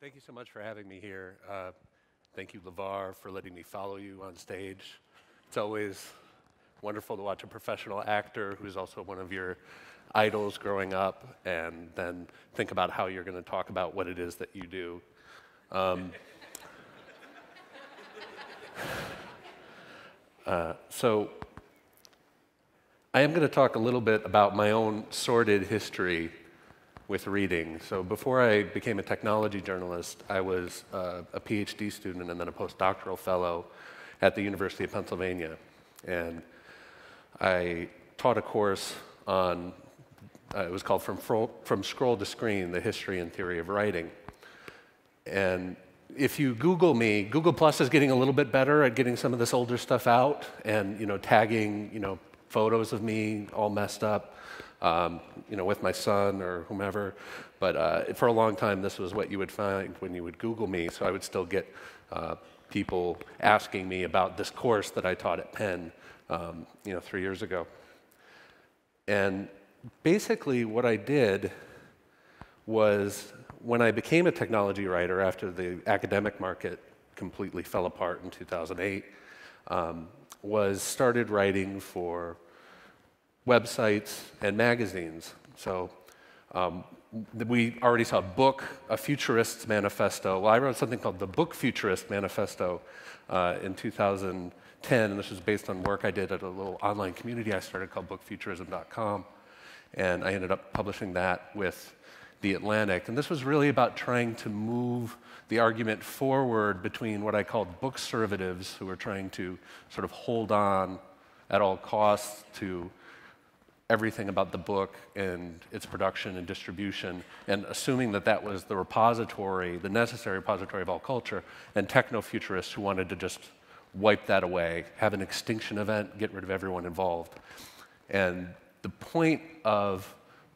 Thank you so much for having me here. Thank you, LeVar, for letting me follow you on stage. It's always wonderful to watch a professional actor who's also one of your idols growing up and then think about how you're going to talk about what it is that you do. So I am going to talk a little bit about my own sordid history with reading. So before I became a technology journalist, I was a PhD student and then a postdoctoral fellow at the University of Pennsylvania. And I taught a course on, it was called From Scroll to Screen, the History and Theory of Writing. And if you Google me, Google Plus is getting a little bit better at getting some of this older stuff out and tagging photos of me all messed up. With my son or whomever, but for a long time this was what you would find when you would Google me, so I would still get people asking me about this course that I taught at Penn 3 years ago. And basically what I did was, when I became a technology writer after the academic market completely fell apart in 2008, was started writing for websites and magazines. So we already saw a book, a futurist's manifesto. Well, I wrote something called the Book Futurist Manifesto in 2010, and this was based on work I did at a little online community I started called bookfuturism.com, and I ended up publishing that with The Atlantic. And this was really about trying to move the argument forward between what I called bookservatives, who were trying to sort of hold on at all costs to everything about the book and its production and distribution, and assuming that that was the repository, the necessary repository of all culture, and techno-futurists who wanted to just wipe that away, have an extinction event, get rid of everyone involved. And the point of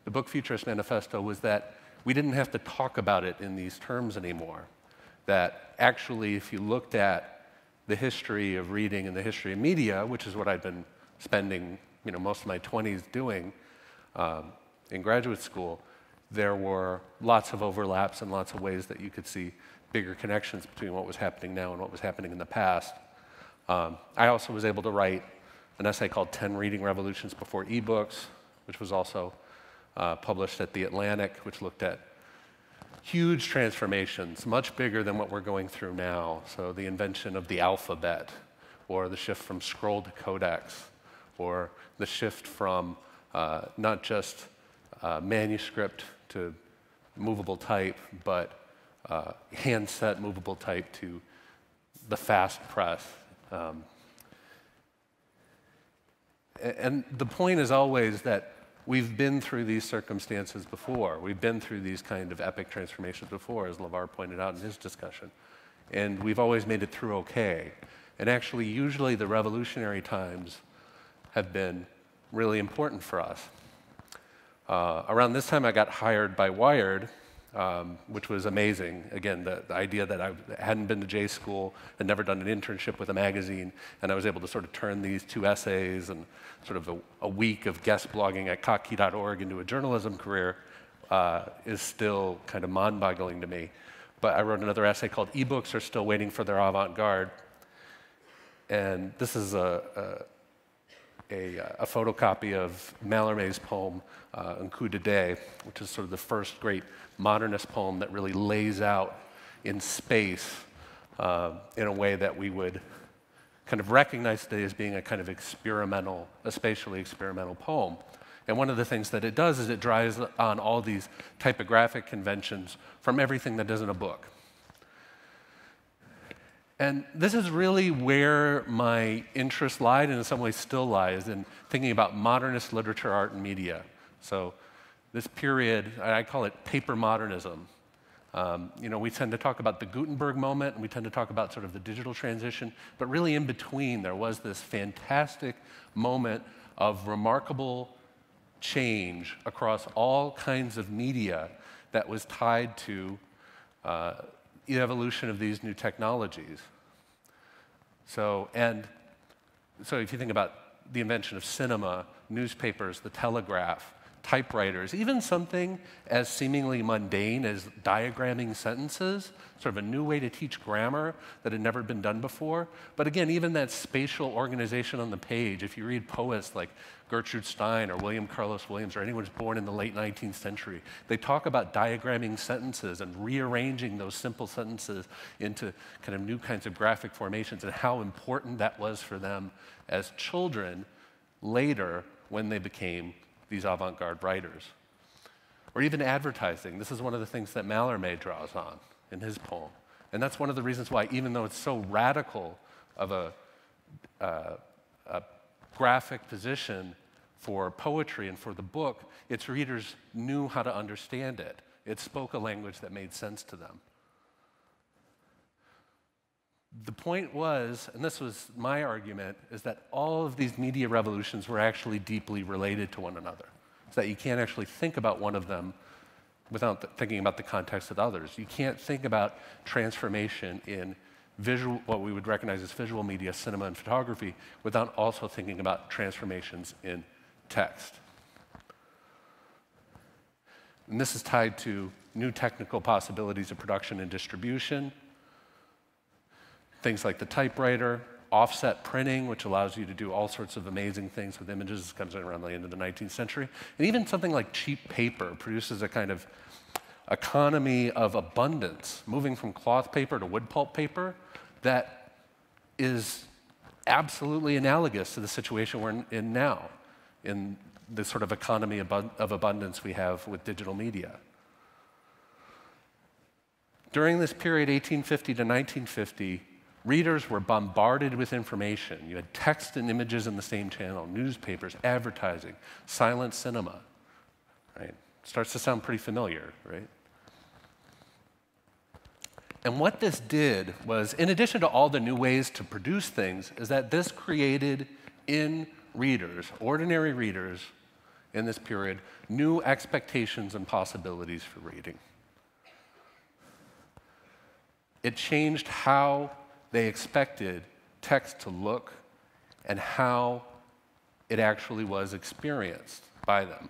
the Book Futurist Manifesto was that we didn't have to talk about it in these terms anymore. That actually, if you looked at the history of reading and the history of media, which is what I'd been spending most of my 20s doing in graduate school, there were lots of overlaps and lots of ways that you could see bigger connections between what was happening now and what was happening in the past. I also was able to write an essay called 10 Reading Revolutions Before eBooks, which was also published at The Atlantic, which looked at huge transformations, much bigger than what we're going through now. So the invention of the alphabet, or the shift from scroll to codex, or the shift from not just manuscript to movable type, but handset movable type to the fast press. And the point is always that we've been through these circumstances before. We've been through these kind of epic transformations before, as LeVar pointed out in his discussion. And we've always made it through okay. And actually, usually the revolutionary times have been really important for us. Around this time, I got hired by Wired, which was amazing. Again, the idea that I hadn't been to J school, had never done an internship with a magazine, and I was able to sort of turn these 2 essays and sort of a week of guest blogging at cockey.org into a journalism career is still kind of mind-boggling to me. But I wrote another essay called "Ebooks Are Still Waiting for Their Avant-Garde," and this is a photocopy of Mallarmé's poem, Un coup de dé, which is sort of the first great modernist poem that really lays out in space in a way that we would kind of recognize today as being a kind of experimental, a spatially experimental poem. And one of the things that it does is it draws on all these typographic conventions from everything that isn't a book. And this is really where my interest lied, and in some ways still lies, in thinking about modernist literature, art, and media. So this period, I call it paper modernism. We tend to talk about the Gutenberg moment, and we tend to talk about sort of the digital transition, but really in between there was this fantastic moment of remarkable change across all kinds of media that was tied to the evolution of these new technologies. So if you think about the invention of cinema, newspapers, the telegraph, typewriters, even something as seemingly mundane as diagramming sentences, sort of a new way to teach grammar that had never been done before. But again, even that spatial organization on the page, if you read poets like Gertrude Stein or William Carlos Williams or anyone who's born in the late 19th century, they talk about diagramming sentences and rearranging those simple sentences into kind of new kinds of graphic formations and how important that was for them as children later when they became these avant-garde writers. Or even advertising. This is one of the things that Mallarmé draws on in his poem. And that's one of the reasons why, even though it's so radical of a graphic position for poetry and for the book, its readers knew how to understand it. It spoke a language that made sense to them. The point was, and this was my argument, is that all of these media revolutions were actually deeply related to one another. So that you can't actually think about one of them without thinking about the context of others. You can't think about transformation in visual, what we would recognize as visual media, cinema and photography, without also thinking about transformations in text. And this is tied to new technical possibilities of production and distribution. Things like the typewriter, offset printing, which allows you to do all sorts of amazing things with images. This comes in around the end of the 19th century. And even something like cheap paper produces a kind of economy of abundance, moving from cloth paper to wood pulp paper, that is absolutely analogous to the situation we're in now, in the sort of economy of abundance we have with digital media. During this period, 1850 to 1950, readers were bombarded with information. You had text and images in the same channel, newspapers, advertising, silent cinema, right? Starts to sound pretty familiar, right? And what this did was, in addition to all the new ways to produce things, is that this created in readers, ordinary readers in this period, new expectations and possibilities for reading. It changed how they expected text to look and how it actually was experienced by them.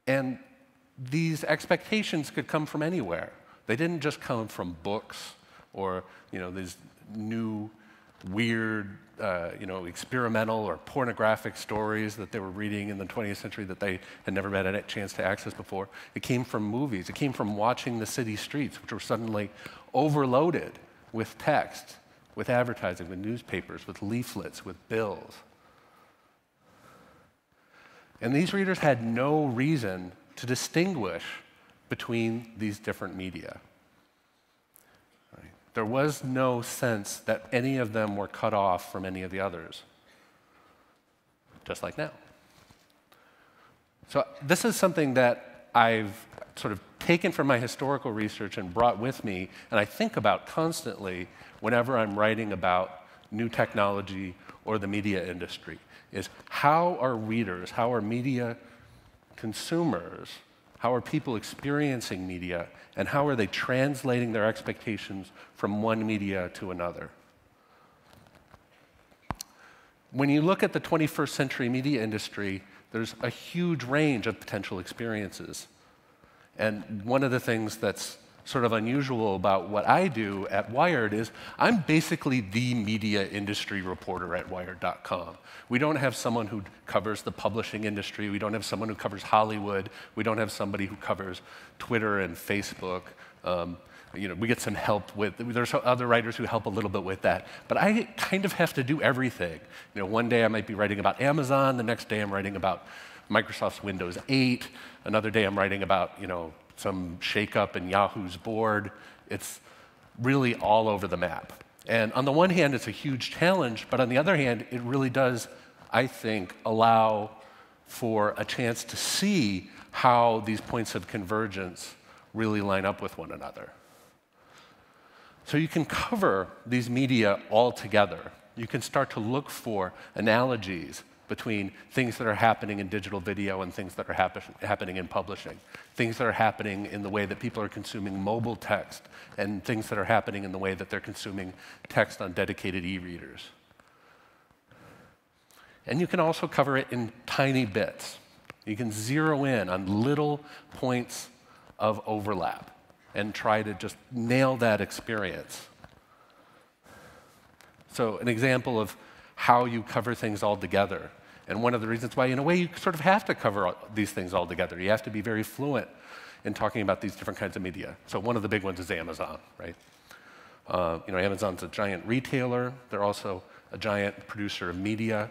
And these expectations could come from anywhere. They didn't just come from books or, these new, weird, experimental or pornographic stories that they were reading in the 20th century that they had never had a chance to access before. It came from movies. It came from watching the city streets, which were suddenly overloaded with text, with advertising, with newspapers, with leaflets, with bills. And these readers had no reason to distinguish between these different media. There was no sense that any of them were cut off from any of the others, just like now. So this is something that I've sort of taken from my historical research and brought with me, and I think about constantly whenever I'm writing about new technology or the media industry, is how are readers, how are media consumers, how are people experiencing media, and how are they translating their expectations from one media to another? When you look at the 21st century media industry, there's a huge range of potential experiences. And one of the things that's sort of unusual about what I do at Wired is I'm basically the media industry reporter at Wired.com. We don't have someone who covers the publishing industry. We don't have someone who covers Hollywood. We don't have somebody who covers Twitter and Facebook. We get some help with, there's other writers who help a little bit with that. But I kind of have to do everything. One day I might be writing about Amazon. The next day I'm writing about Microsoft's Windows 8. Another day I'm writing about, some shakeup in Yahoo's board. It's really all over the map. And on the one hand, it's a huge challenge, but on the other hand, it really does, I think, allow for a chance to see how these points of convergence really line up with one another. So you can cover these media all together. You can start to look for analogies between things that are happening in digital video and things that are happening in publishing, things that are happening in the way that people are consuming mobile text, and things that are happening in the way that they're consuming text on dedicated e-readers. And you can also cover it in tiny bits. You can zero in on little points of overlap and try to just nail that experience. So an example of how you cover things all together, and one of the reasons why, in a way, you sort of have to cover these things all together. You have to be very fluent in talking about these different kinds of media. So one of the big ones is Amazon, right? Amazon's a giant retailer. They're also a giant producer of media.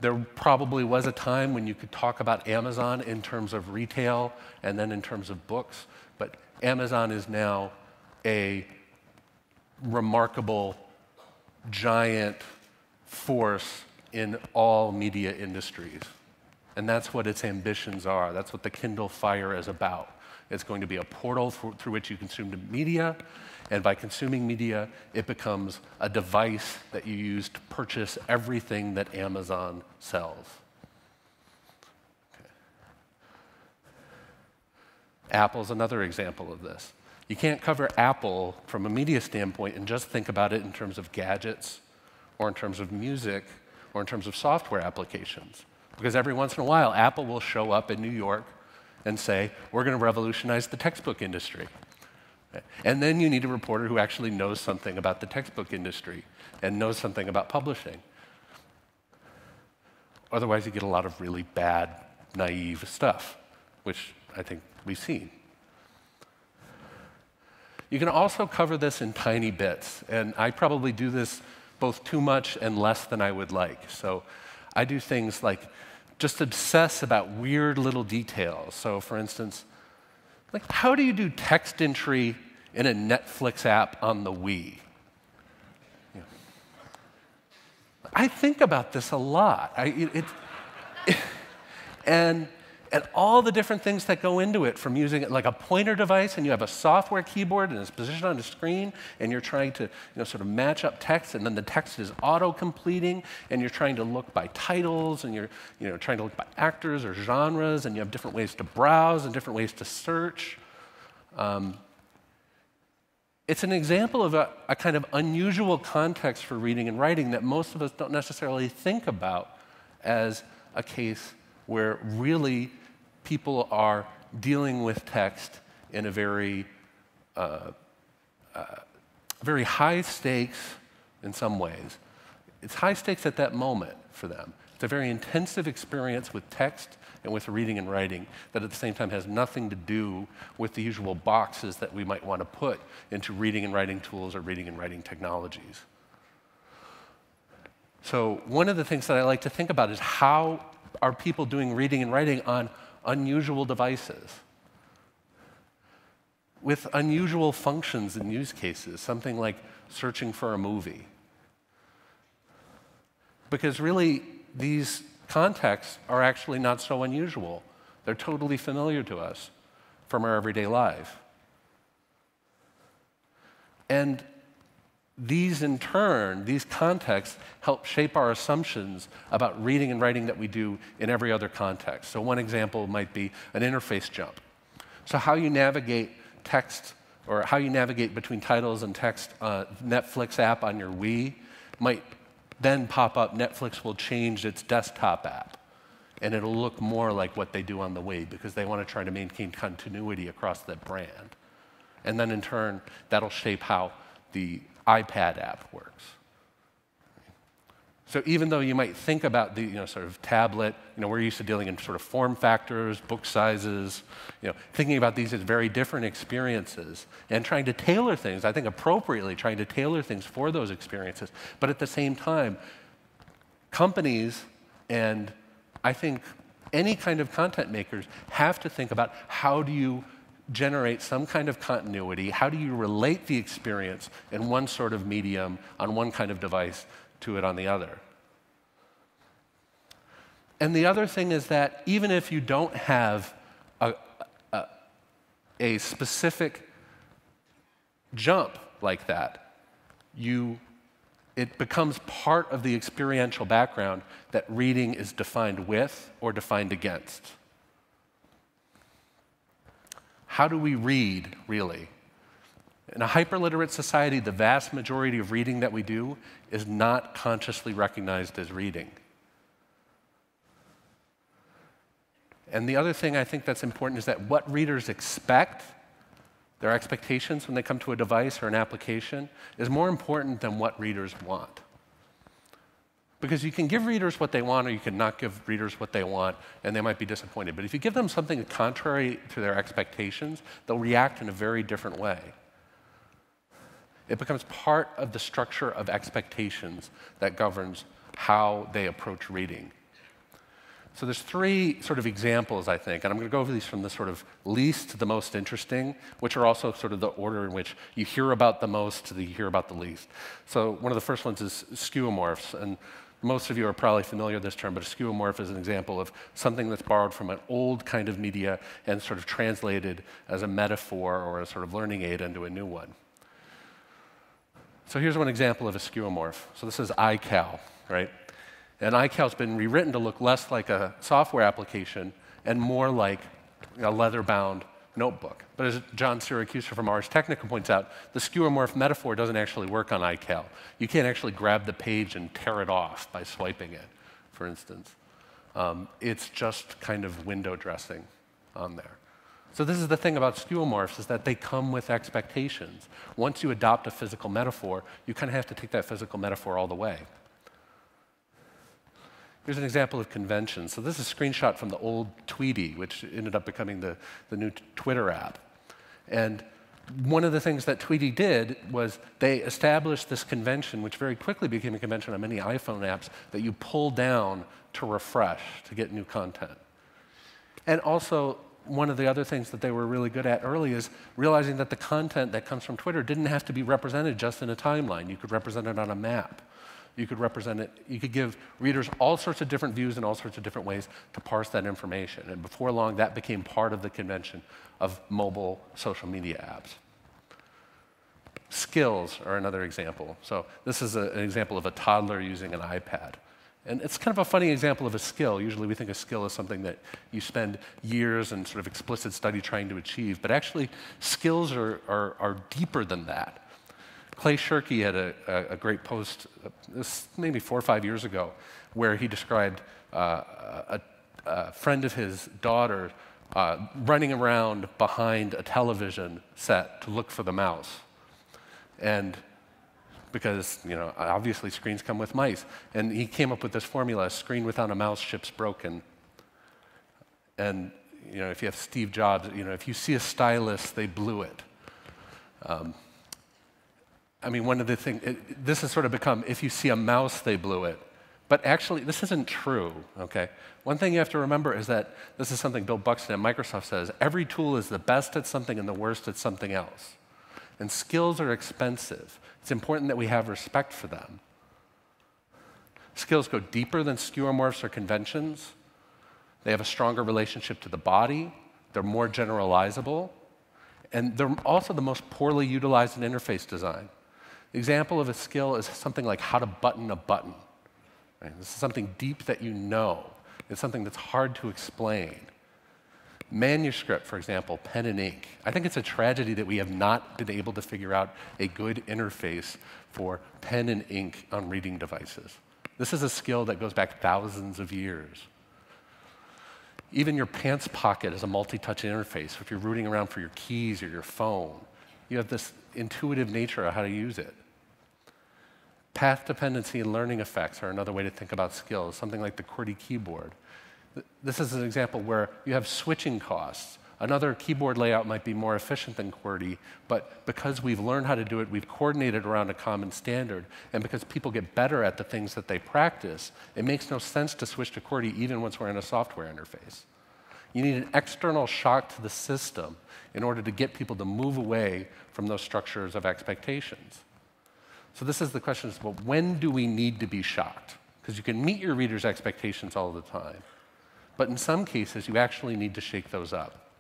There probably was a time when you could talk about Amazon in terms of retail and then in terms of books, but Amazon is now a remarkable, giant force in all media industries. And that's what its ambitions are. That's what the Kindle Fire is about. It's going to be a portal through which you consume media, and by consuming media, it becomes a device that you use to purchase everything that Amazon sells. Okay. Apple's another example of this. You can't cover Apple from a media standpoint and just think about it in terms of gadgets or in terms of music or in terms of software applications. Because every once in a while, Apple will show up in New York and say, we're going to revolutionize the textbook industry. And then you need a reporter who actually knows something about the textbook industry and knows something about publishing. Otherwise, you get a lot of really bad, naive stuff, which I think we've seen. You can also cover this in tiny bits, and I probably do this both too much and less than I would like. So I do things like just obsess about weird little details. So for instance, like how do you do text entry in a Netflix app on the Wii? I think about this a lot. And all the different things that go into it, from using it like a pointer device, and you have a software keyboard and it's positioned on the screen, and you're trying to sort of match up text, and then the text is auto-completing, and you're trying to look by titles, and you're trying to look by actors or genres, and you have different ways to browse and different ways to search. It's an example of a kind of unusual context for reading and writing that most of us don't necessarily think about as a case where really people are dealing with text in a very high stakes in some ways. It's high stakes at that moment for them. It's a very intensive experience with text and with reading and writing that at the same time has nothing to do with the usual boxes that we might want to put into reading and writing tools or reading and writing technologies. So one of the things that I like to think about is how are people doing reading and writing on unusual devices with unusual functions and use cases, something like searching for a movie. Because really, these contexts are actually not so unusual. They're totally familiar to us from our everyday life. And these, in turn, these contexts help shape our assumptions about reading and writing that we do in every other context. So one example might be an interface jump. So how you navigate text, or how you navigate between titles and text, Netflix app on your Wii might then pop up, Netflix will change its desktop app, and it'll look more like what they do on the Wii because they want to try to maintain continuity across that brand. And then in turn, that'll shape how the iPad app works. So even though you might think about the sort of tablet, we're used to dealing in sort of form factors, book sizes, thinking about these as very different experiences and trying to tailor things, I think appropriately trying to tailor things for those experiences. But at the same time, companies and I think any kind of content makers have to think about how do you generate some kind of continuity, how do you relate the experience in one sort of medium on one kind of device to it on the other. And the other thing is that even if you don't have a specific jump like that, it becomes part of the experiential background that reading is defined with or defined against. How do we read, really? In a hyperliterate society, the vast majority of reading that we do is not consciously recognized as reading. And the other thing I think that's important is that what readers expect, their expectations when they come to a device or an application, is more important than what readers want. Because you can give readers what they want, or you can not give readers what they want, and they might be disappointed. But if you give them something contrary to their expectations, they'll react in a very different way. It becomes part of the structure of expectations that governs how they approach reading. So there's three sort of examples, I think, and I'm going to go over these from the sort of least to the most interesting, which are also sort of the order in which you hear about the most to the you hear about the least. So one of the first ones is skeuomorphs, and most of you are probably familiar with this term, but a skeuomorph is an example of something that's borrowed from an old kind of media and sort of translated as a metaphor or a sort of learning aid into a new one. So here's one example of a skeuomorph. So this is iCal, right? And iCal's been rewritten to look less like a software application and more like a leather-bound notebook. But as John Siracusa from Ars Technica points out, the skeuomorph metaphor doesn't actually work on iCal. You can't actually grab the page and tear it off by swiping it, for instance. It's just kind of window dressing on there. So this is the thing about skeuomorphs, is that they come with expectations. Once you adopt a physical metaphor, you kind of have to take that physical metaphor all the way. Here's an example of convention. So this is a screenshot from the old Tweety, which ended up becoming the new Twitter app. And one of the things that Tweety did was they established this convention, which very quickly became a convention on many iPhone apps, that you pull down to refresh to get new content. And also, one of the other things that they were really good at early is realizing that the content that comes from Twitter didn't have to be represented just in a timeline. You could represent it on a map. You could represent it, you could give readers all sorts of different views and all sorts of different ways to parse that information. And before long, that became part of the convention of mobile social media apps. Skills are another example. So this is an example of a toddler using an iPad. And it's kind of a funny example of a skill. Usually we think a skill is something that you spend years and sort of explicit study trying to achieve. But actually, skills are deeper than that. Clay Shirky had a great post, this maybe 4 or 5 years ago, where he described a friend of his daughter running around behind a television set to look for the mouse. And because, you know, obviously screens come with mice. And he came up with this formula: a screen without a mouse, ship's broken. And, you know, if you have Steve Jobs, you know, if you see a stylus, they blew it. I mean, one of the things, this has sort of become, if you see a mouse, they blew it. But actually, this isn't true, okay? One thing you have to remember is that, this is something Bill Buxton at Microsoft says, every tool is the best at something and the worst at something else. And skills are expensive. It's important that we have respect for them. Skills go deeper than skeuomorphs or conventions. They have a stronger relationship to the body. They're more generalizable. And they're also the most poorly utilized in interface design. The example of a skill is something like how to button a button. Right? This is something deep that you know. It's something that's hard to explain. Manuscript, for example, pen and ink. I think it's a tragedy that we have not been able to figure out a good interface for pen and ink on reading devices. This is a skill that goes back thousands of years. Even your pants pocket is a multi-touch interface. If you're rooting around for your keys or your phone, you have this intuitive nature of how to use it. Path dependency and learning effects are another way to think about skills, something like the QWERTY keyboard. This is an example where you have switching costs. Another keyboard layout might be more efficient than QWERTY, but because we've learned how to do it, we've coordinated around a common standard, and because people get better at the things that they practice, it makes no sense to switch to QWERTY even once we're in a software interface. You need an external shock to the system in order to get people to move away from those structures of expectations. So this is the question, well, when do we need to be shocked? Because you can meet your readers' expectations all the time. But in some cases, you actually need to shake those up.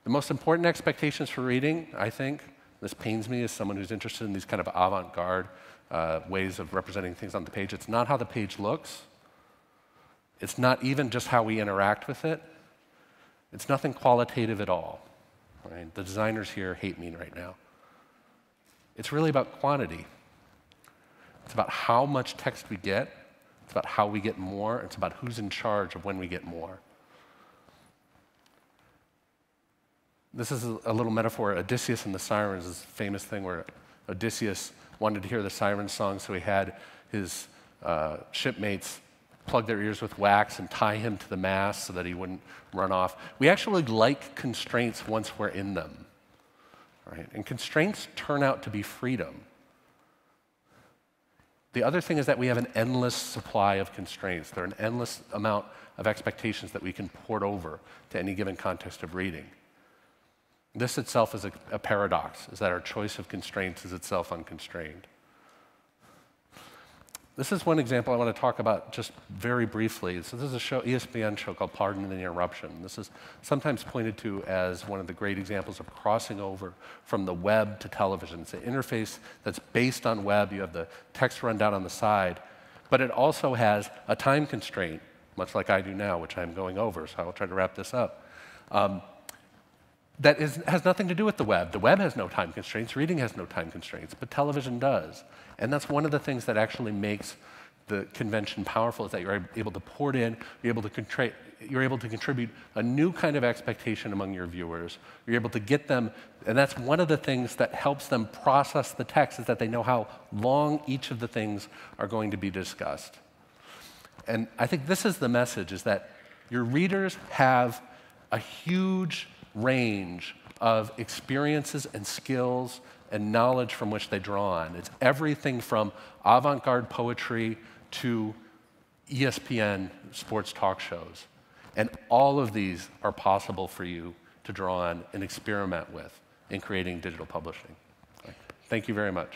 The most important expectations for reading, I think, this pains me as someone who's interested in these kind of avant-garde ways of representing things on the page. It's not how the page looks. It's not even just how we interact with it. It's nothing qualitative at all. Right? The designers here hate me right now. It's really about quantity. It's about how much text we get. It's about how we get more. It's about who's in charge of when we get more. This is a little metaphor. Odysseus and the Sirens is a famous thing where Odysseus wanted to hear the siren song, so he had his shipmates plug their ears with wax and tie him to the mast so that he wouldn't run off. We actually like constraints once we're in them, right? And constraints turn out to be freedom. The other thing is that we have an endless supply of constraints. There are an endless amount of expectations that we can port over to any given context of reading. This itself is a paradox, is that our choice of constraints is itself unconstrained. This is one example I want to talk about just very briefly. So this is a show, ESPN show called Pardon the Interruption. This is sometimes pointed to as one of the great examples of crossing over from the web to television. It's an interface that's based on web. You have the text run down on the side, but it also has a time constraint, much like I do now, which I'm going over, so I'll try to wrap this up. That has nothing to do with the web. The web has no time constraints, reading has no time constraints, but television does. And that's one of the things that actually makes the convention powerful, is that you're able to port in, you're able to contribute a new kind of expectation among your viewers. You're able to get them, and that's one of the things that helps them process the text, is that they know how long each of the things are going to be discussed. And I think this is the message, is that your readers have a huge range of experiences and skills and knowledge from which they draw on. It's everything from avant-garde poetry to ESPN sports talk shows. And all of these are possible for you to draw on and experiment with in creating digital publishing. Thank you very much.